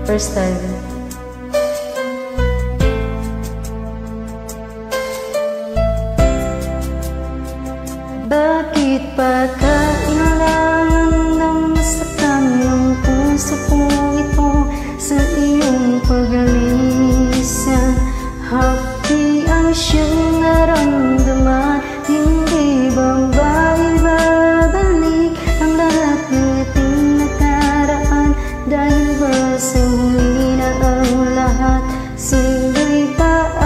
First time. Bakit pa kailangan na masaktan ng puso ko ito sa iyong pag-alisan? Hapdi ang siyang naramdaman, hindi ba babalik ang lahat ng ating nakaraan? Dahil ba sa huli na ang lahat sila'y paalam?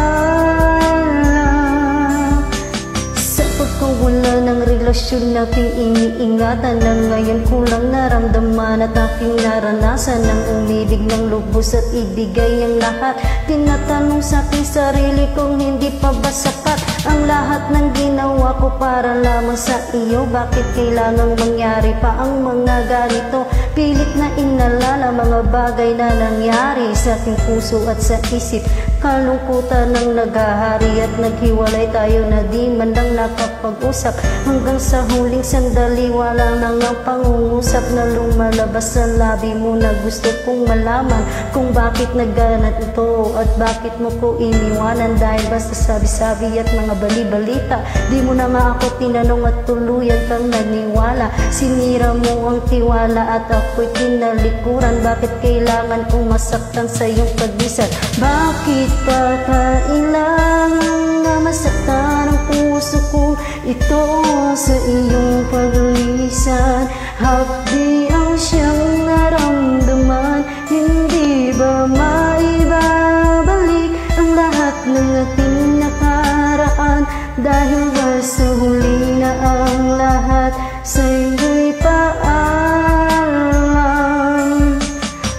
Sa pagkawala ng relasyon nating iniingatan na ngayon kulang naramdaman at aking naranasan ng umibig ng lubos at ibigay ang lahat. Tinatanong sa aking sarili kung hindi pa ba sapat ang lahat ng ginawa ko para lamang sa iyo. Bakit kailangang mangyari pa ang mga ganito? Pilit na inalala mga bagay na nangyari sa aking puso at sa isip. Kalungkutan ng naghahari at naghiwalay tayo na di man lang nakapag-usap. Hanggang sa huling sandali wala nang ang pangungusap na lumalabas sa labi mo na gusto kong malaman kung bakit nagganat ito at bakit mo ko iniwanan. Dahil ba sa sabi-sabi at mga bali-balita, di mo na nga ako tinanong at tuluyan kang naniwala. Sinira mo ang tiwala at ako'y tinalikuran. Bakit kailangan kong masaktan sa iyong pagisan? Bakit pa kailangan na masaktan ang puso ko ito sa iyong paglisan? Hapdi ang siyang naramdaman, hindi ba maibabalik ang lahat ng ating nakaraan? Dahil ba sa huli na ang lahat sa'yo'y paalam?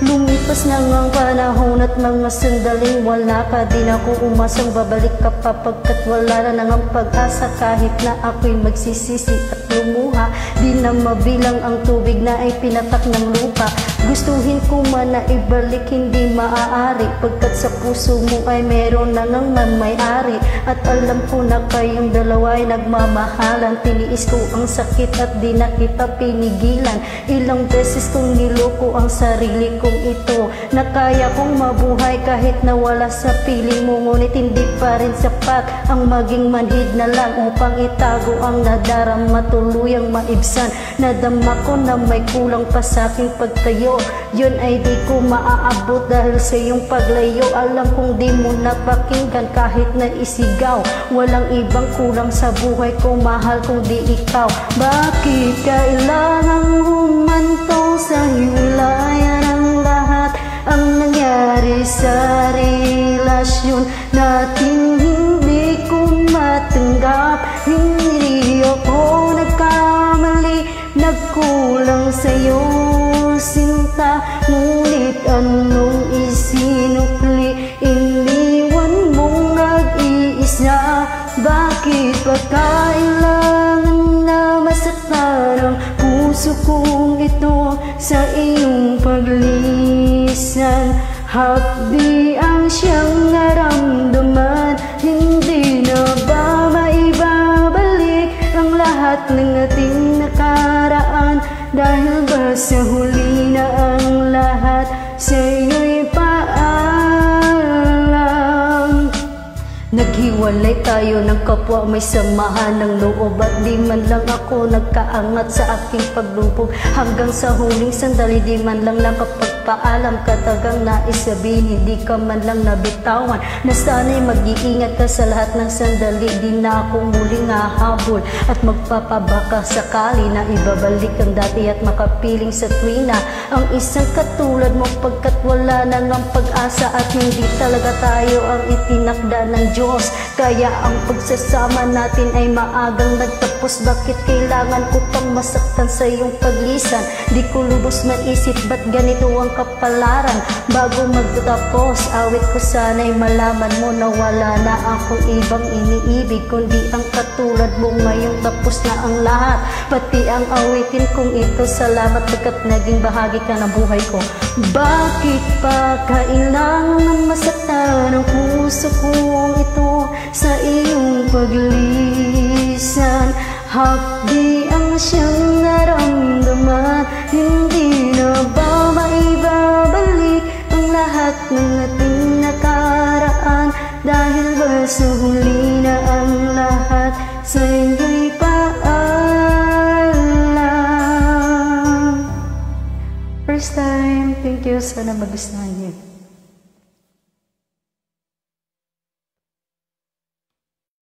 Lumipas na ang panahon at mga sandaling wala ka. Di na ako umasang babalik ka pa pagkat wala na nang pag-asa. Kahit na ako'y magsisisi at lumuha, di na mabilang ang tubig na ay pinatak ng lupa. Gustuhin ko man na ibalik, hindi maaari, pagkat sa puso mo ay meron na nang may-ari. At alam ko na kayong dalawa ay nagmamahalan. Tiniis ko ang sakit at di na kita pinigilan. Ilang beses kong niloko ang sarili kong ito, na kaya kong mabuhay kahit nawala sa piling mo. Ngunit hindi pa rin sapat ang maging manhid na lang upang itago ang nadarama, tuluyang maibsan. Nadama ko na may kulang pa sa aking pagtayo, yun ay di ko maaabot dahil sa iyong paglayo. Alam kong di mo napakinggan kahit na isigaw. Walang ibang kulang sa buhay ko, mahal kong di ikaw. Bakit kailangang humantong sa hiwalayan ang lahat ang nangyari sa relasyon natin? Hindi ko matanggap, hindi ako nagkamali, nagkulang sa'yo sinta. Ngunit anong isinukli, iniwan mong nag-iisa. Bakit pa kailangan na masaktan ang puso kong ito sa iyong paglisan? Hapdi ang siyang naramdaman, hindi na ba maibabalik ang lahat ng ating nakaraan? Dahil ba sa huli na ang lahat sa'yo'y paalam? Naghiwalay tayo ng kapwa may samahan ng loob, at di man lang ako nagkaangat sa aking paglubog. Hanggang sa huling sandali di man lang nakapagpaalam. Katagang nais sabihin, hindi ka man lang nabitawan, na sana'y mag-iingat ka sa lahat ng sandali. Di na ako muling hahabol at magpapabaka sakali na ibabalik ang dati at makapiling sa tuwina ang isang katulad mo, pagkat wala nang ang pag-asa at hindi talaga tayo ang itinakda ng Diyos. Kaya ang pagsasama natin ay maagang nagtapos. Bakit kailangan ko pang masaktan sa iyong paglisan? Di ko lubos maisip ba't ganito ang kapalaran. Bago magtatapos, awit ko sana'y malaman mo na wala na akong ibang iniibig kundi ang katulad mo. Ngayong tapos na ang lahat, pati ang awitin kong ito. Salamat pagkat naging bahagi ka ng buhay ko. Bakit pa kailangan na masaktan ang puso kong ito sa iyong paglisan? Hapdi ang siyang naramdaman, hindi na ba maibabalik ang lahat ng ating nakaraan. Dahil ba sa huli na ang lahat, sa'yo'y paalam. First time, thank you. Sana magustuhan niyo.